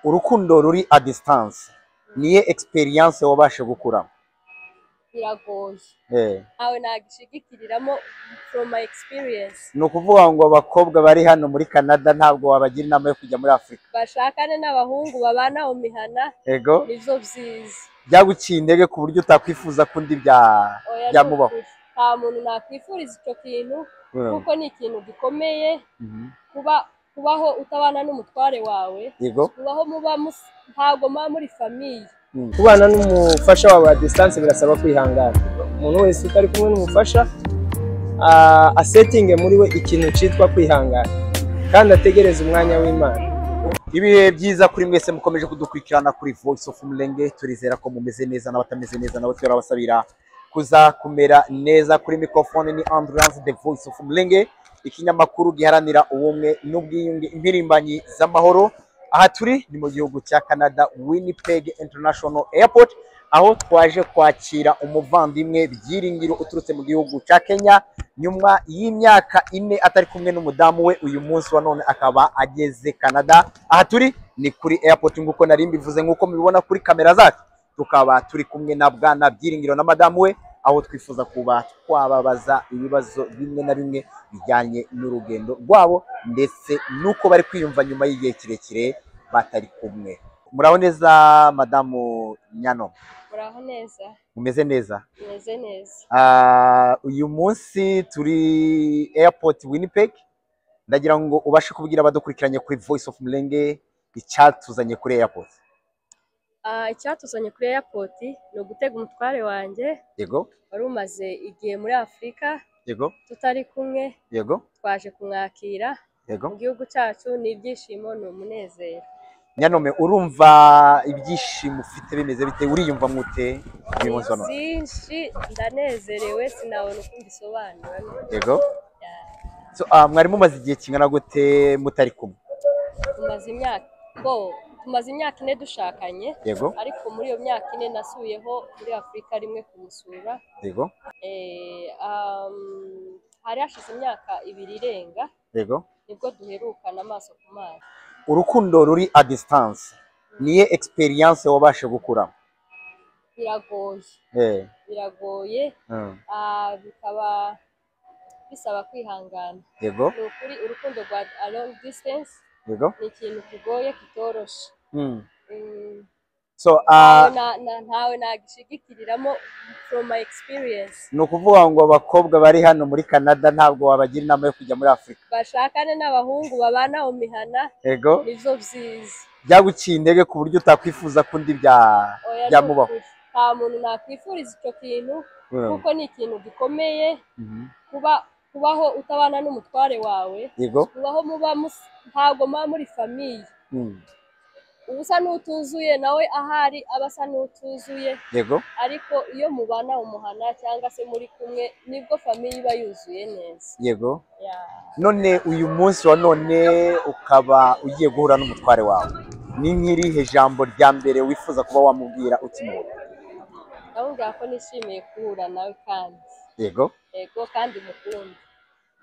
urukundo ruri a distance niye experience wabashe gukura? biragoye nawe nagishigikiriramo from my experience. ni ukuvuga ngo abakobwa bari hano muri Canada ntabwo wabagira inama yo kujya muri Afrika? Bashakane n'abahungu babana mu mihana, yego nivyo vyiza. byaguciye intege ku buryo utakwifuza kundi byamubaho? Nta muntu nakwifuriza icyo kintu kuko ni ikintu gikomeye. kubaho utabana n'umutware wawe, kubaho ntabwo muba muri famiye. Kubana n'umufasha wawe wa distance birasaba kwihangana. Umuntu wese utari kumwe n'umufasha asetinge muri we ikintu cyitwa kwihangana kandi ategereza umwanya w'Imana. Ibihe byiza kuri mwese mukomeje kudukurikirana kuri Voice of Mulenge. Turizera ko mumeze neza n'abatameze neza nabo turabasabira kuza kumera neza. Kuri microphone ni Andreas The Voice of Mulenge, ikinyamakuru giharanira ubumwe n'ubwiyunge, impirimbanyi z'amahoro. Aha turi ni mu gihugu cya Canada, Winnipeg International Airport, aho twaje kwakira umuvandimwe Byiringiro uturutse mu gihugu cya Kenya nyuma y'imyaka 4 atari kumwe n'umudamu we. Uyu munsi wa none akaba ageze Canada. Aha turi ni kuri airport nguko nari mbivuze, nguko mubibona kuri kamera zacu. Tukaba turi kumwe na bwana Byiringiro na madamu we, aho twifuza kuba twababaza ibibazo bimwe na bimwe bijyanye n'urugendo rwabo ndetse nuko bari kwiyumva nyuma y'igihe kirekire batari kumwe. Muraho neza madamu Nyano? Muraho neza. Mumeze neza? Meze neza. Uyu munsi turi airport Winnipeg. Ndagira ngo ubashe kubwira abadukurikiranye kuri Voice of Mulenge icyatuzanye kuri airport. Icyatuzanye kuri airport ni ugutega umutware wanjye. Yego. Wari umaze igihe muri Afrika. Yego. Tutari kumwe. Yego. Twaje kumwakira. Yego. Mu gihugu cyacu ni ibyishimo, ni umunezero. Nyanome, urumva ibyishimo ufite bimeze bite? Uriyumva mute uyu munsi wano? Byinshi, ndanezerewe sinabona uko mbisobanura. Yego. So mwari mumaze igihe kingana gute mutari kumwe? Tumaze imyaka 4 dushakanye. Yego. Ariko muri iyo myaka 4 nasuyeho muri Afrika rimwe kumusura. Yego. Hari hashize imyaka 2 irenga. Yego. Nibwo duherukana amaso ku maso. Urukundo ruri a distance niye experience wabashe gukura? Biragoye biragoye bikaba bisaba kwihangana. Yego. Ni ukuri urukundo rwa a long distance. Yego. Ni ikintu kigoye kitoroshe. So ntawe nagishigikiriramo from my experience. ni ukuvuga ngo abakobwa bari hano muri Canada ntabwo wabagira inama yo kujya muri Afrika? Bashakane n'abahungu babana mu mihana, yego nivyo vyiza. byaguciye intege ku buryo utakwifuza kundi byamubaho? Nta muntu nakwifuriza icyo kintu kuko ni ikintu gikomeye. kubaho utabana n'umutware wawe, kubaho ntabwo muba muri famiye. Ubusa n'utuzuye nawe ahari abasa n'utuzuye. Yego. Ariko iyo mubana umuhana cyangwa se muri kumwe nibwo famiye iba yuzuye neza. Yego. None uyu munsi wa none ukaba ugiye guhura n'umutware wawe, ni nk'irihe jambo rya mbere wifuza kuba wamubwira ukimubona? Ndamubwira ko nishimiye guhura nawe kandi. Yego. Yego kandi mukunda.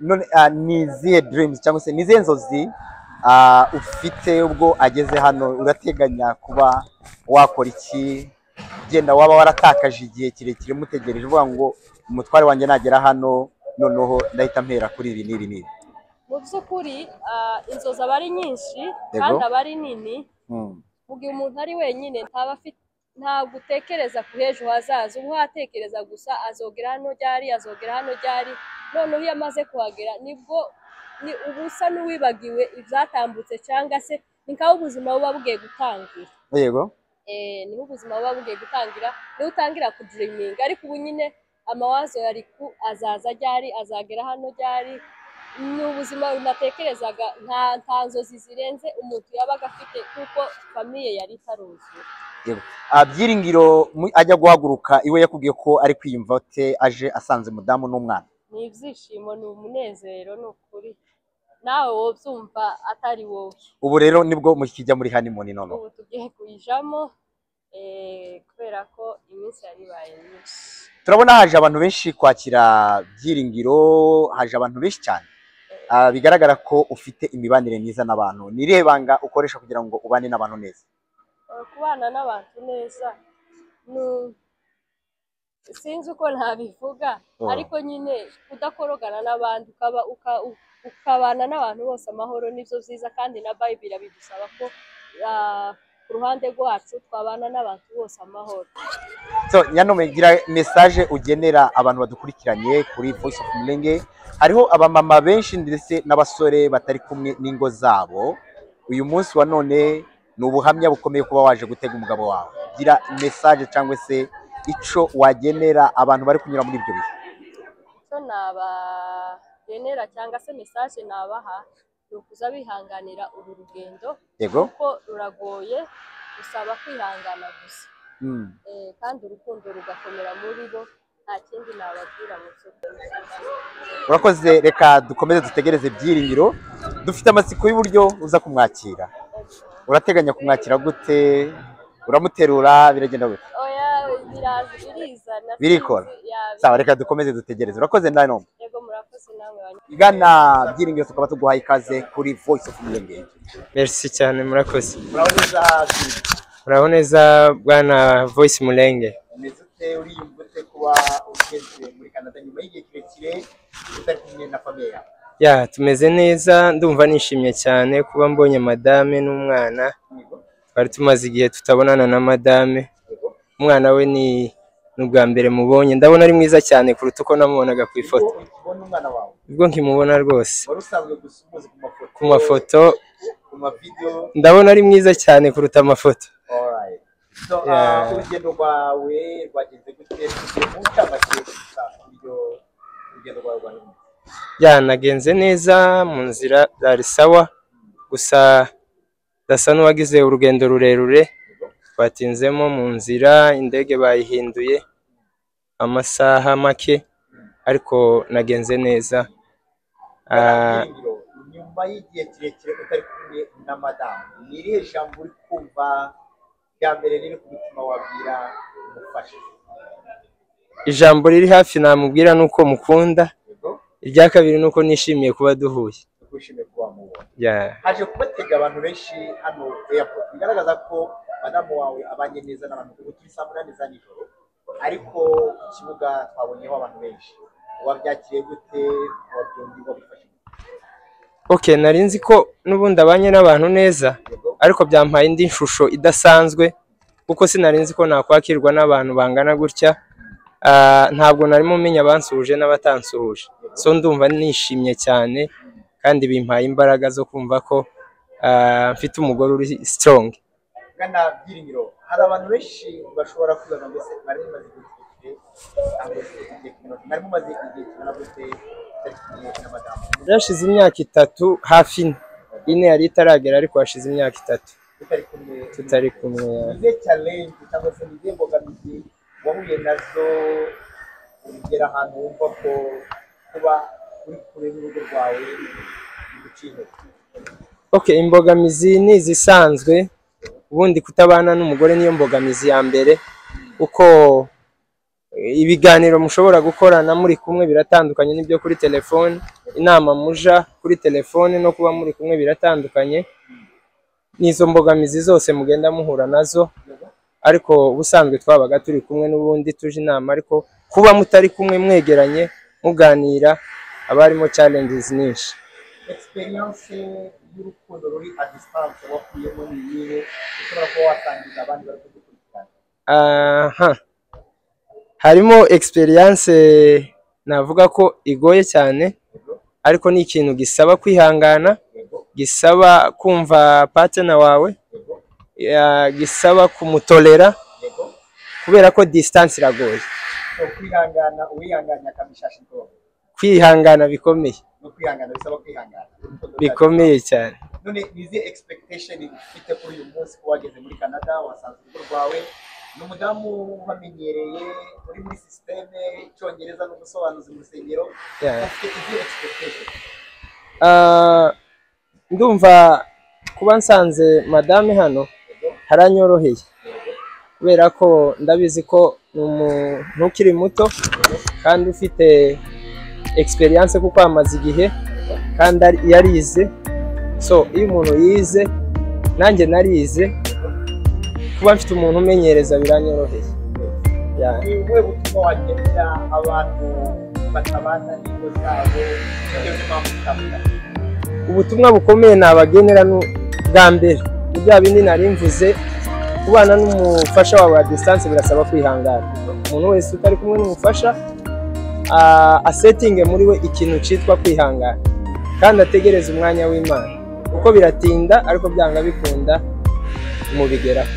None nizihe dreams cyangwa se nizihe nzozi ufite ubwo ageze hano? Urateganya kuba wakora iki? Genda waba waratakaje igihe kirekire mutegereje uvuga ngo umutware wanjye nagera hano noneho ndahita mpera kuri ibi n'ibi n'ibi? Mu by'ukuri inzozi aba ari nyinshi kandi aba ari nini. Mu gihe umuntu ari wenyine ntabwo utekereza ku hejo hazaza. Ubu hatekereza gusa azogera hano ryari, azogera hano ryari. Noneho iyo amaze kuhagera nibwo ni ubusa n'uwibagiwe ibyatambutse cyangwa se nikaho ubuzima buba bugiye gutangira. Yego. Niho ubuzima buba bugiye gutangira, niho utangira ku dreaming. Ariko ubu nyine amawazo yari ku azaza ryari, azagera hano ryari. Ni ubuzima bunatekerezaga, nta nzozi zirenze umuntu yabaga afite kuko famiye yari itaruzura. Yego. Byiringiro ajya guhaguruka iwe yakubwiye ko ari kwiyumva ate aje asanze mudamu n'umwana? Ni ibyishimo, ni umunezero, ni ukuri nawe wobyumva atari wowe. Ubu rero nibwo mukijya muri honeymoon none? Ubu tugiye kuyijamo kubera ko iminsi yari baye nyinshi. Turabona haje abantu benshi kwakira Byiringiro, haje abantu benshi cyane. bigaragara ko ufite imibanire myiza n'abantu. Ni irihe banga ukoresha kugira ngo ubane n'abantu neza? Kubana n'abantu neza sinzi uko ntabivuga, ariko nyine kudakorogana n'abandi ukabana n'abantu bose amahoro nibyo byiza, kandi na Bible bidusaba ko ku ruhande rwacu twabana n'abantu bose amahoro. So Nyanome, gira message ugenera abantu badukurikiranye kuri Voice of Mulenge. Hariho abamama benshi ndetse n'abasore batari kumwe n'ingo zabo. Uyu munsi wa none ni ubuhamya bukomeye kuba waje gutega umugabo wawe. Gira message cyangwa se ico wagenera abantu bari kunyura muri ibyo bihe. So nabagenera cyangwa se message nabaha ni ukuza bihanganira uru rugendo, kuko ruragoye, usaba kwihangana gusa. Kandi urukundo rugakomera muri bo, nta kindi nababwira mu cyumba. Urakoze, reka dukomeze dutegereze Byiringiro. Dufite amatsiko y'uburyo uza kumwakira. Urateganya kumwakira gute? Uramuterura biragenda gute? Birizana birikora. Sawa, reka dukomeze dutegereze. Urakoze Nyanome. Yego, murakoze namwe. Igana Byiringiro, tukaba tuguhaye ikaze kuri Voice of Mulenge. Merci cyane, murakoze. Muraho neza bwana Voice Mulenge. Umeze uriyumvute kuba ugeze muri Canada nyuma y'igihe kirekire utari kumwe na familia? Ya, tumeze neza, ndumva nishimye cyane kuba mbonye madame n'umwana. Twari tumaze igihe tutabonana na madame. Umwana we ni ubwa mbere mubonye, ndabona ari mwiza cyane kuruta uko namubonaga ku ifoto. Ubwo nkimubona rwose ku mafoto, ndabona ari mwiza cyane kuruta amafoto. So urugendo rwawe rwagenze gute? Ya, nagenze neza mu nzira, byari sawa, gusa ndasa n'uwagize urugendo rurerure. Twatinzemo mu nzira, indege bayihinduye amasaha make, ariko nagenze neza. Nyuma y'igihe kirekire utari kumwe na madame, ni irihe jambo uri kumva bya mbere riri ku mutima wabwira umufasha? Ijambo riri hafi namubwira nuko mukunda, irya kabiri nuko nishimiye kuba duhuye. Haje kubatega abantu benshi hano airport, bigaragaza ko madame wawe abanye neza n'abantu kuri saa 8 za nijoro, ariko ikibuga twabonyeho abantu benshi. Wabyakiriye gute? Wabifashe? Okay, nari nzi ko n'ubundi abanye n'abantu neza, ariko byampaye indi shusho idasanzwe, kuko sinari nzi ko nakwakirwa n'abantu bangana gutya. Ntabwo narimo menya abansuhuje n'abatansuhuje. So ndumva nishimye cyane, kandi bimpaye imbaraga zo kumva ko mfite umugore uri strong. Gana Byiringiro, hari abantu benshi bashobora kwibaza ngo se bari maze yashize imyaka 3 hafi ine yari itaragera, ariko hashize imyaka 3 tutari kumwe. Ni challenge cyangwa se ni imbogamizi wahuye nazo ugera ahantu wumva ko kuba uri kure n'urugo rwawe biguciye? Okay, imbogamizi ni zisanzwe. Ubundi kutabana n'umugore niyo mbogamizi ya mbere, uko ibiganiro mushobora gukorana muri kumwe biratandukanye n'ibyo kuri telefone. Inama muja kuri telefone no kuba muri kumwe biratandukanye. Nizo mbogamizi zose mugenda muhura nazo, ariko ubusanzwe twabaga turi kumwe n'ubundi tuje inama, ariko kuba mutari kumwe mwegeranye muganira abarimo challenges nyinshi. Experience y'urukundo ruri a distance wakuyemo niyihe ushobora kuba watangiza abandi bari kudukurikirana? Harimo experience navuga ko igoye cyane, ariko ni ikintu gisaba kwihangana, gisaba kumva partner wawe, gisaba kumutolera, kubera ko distance iragoye. Kwihangana, uwihanganya akabishasha ngo kwihangana bikomeye, no kwihangana bisaba kwihangana bikomeye cyane. None nizi expectation ufite kuri uyu munsi ko wageze muri Canada, wasanze urugo rwawe n'umudamu bamenyereye uri muri systeme Icyongereza n'umusobanuzi mu rusengero, ufite izi expectation? Ndumva kuba nsanze madame hano haranyoroheye, kubera ko ndabizi ko umuntu ukiri muto kandi ufite experience kuko amaze igihe, kandi yarize. So iyo umuntu yize, nanjye narize, kuba mfite umuntu umenyereza biranyoroheye. Ni ubuhe butumwa wagenera abantu batabana n'ingo zabo bitewe n'impamvu zitandukanye? Ubutumwa bukomeye nabagenera bwa mbere ni bya bindi nari mvuze, kubana n'umufasha wawe wa distance birasaba kwihangana. Umuntu wese utari kumwe n'umufasha asetinge muri we ikintu cyitwa kwihangana, kandi ategereza umwanya w'Imana, kuko biratinda ariko byanga bikunda mubigeraho.